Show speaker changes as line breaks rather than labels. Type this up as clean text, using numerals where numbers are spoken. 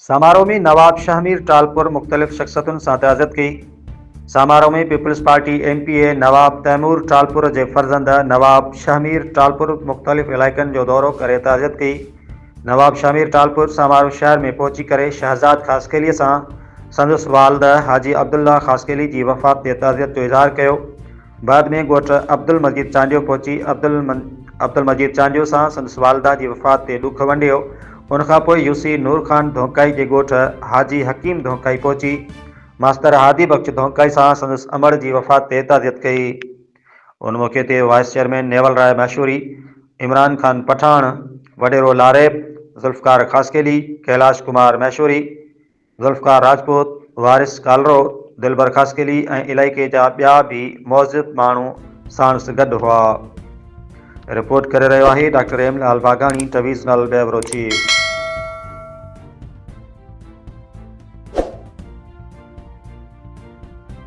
سامارو में नवाब शहमीर ٹالپر मुख्तलिफ शख्सियतुनि सां تعزیت कई। सामारो में पीपल्स पार्टी MPA नवाब तैमूर ٹالپر जे फर्जंद नवाब शहमीर ٹالپر मुख्तलिफ इलाइक़नि जो दौरो करे تعزیت कई। नवाब शहमीर ٹالپر सामारो शहर में पहुची करे शहजाद ख़ासकेलीअ सां संदसि वालिद हाजी अब्दुल्ला ख़ासकेली जी वफ़ात ते تعزیت जो इज़हार कयो। बाद में ॻोठ अब्दुल मजीद चांडियो पहुची अब्दुल मजीद चांडियो सां संदसि वालिदा जी वफ़ात ते ॾुख वंडियो। उनखां पोइ यूसी नूर खान धोकाई जे ॻोठ हाजी हकीम धोकाई पहुची मास्तर हादी बख्श धोकाई सां संदसि अमड़ जी वफ़ात ते تعزیت कई। उन मौक़े ते वाइस चेयरमैन नेवल राय मैशूरी, इमरान खान पठान, वडेरो लारेब, ज़ुल्फ़कार ख़ासकेली, कैलाश कुमार मैशूरी, ज़ुल्फ़कार राजपूत, वारिस कालरो, दिलबर ख़ासकेली ऐं इलाइक़े जा ॿिया भी मौज़िब माण्हू साणुसि गॾु हुआ। रिपोर्ट करे रहियो आहे डॉक्टर एम लाल बागाणी, डिवीज़नल ब्यूरो चीफ।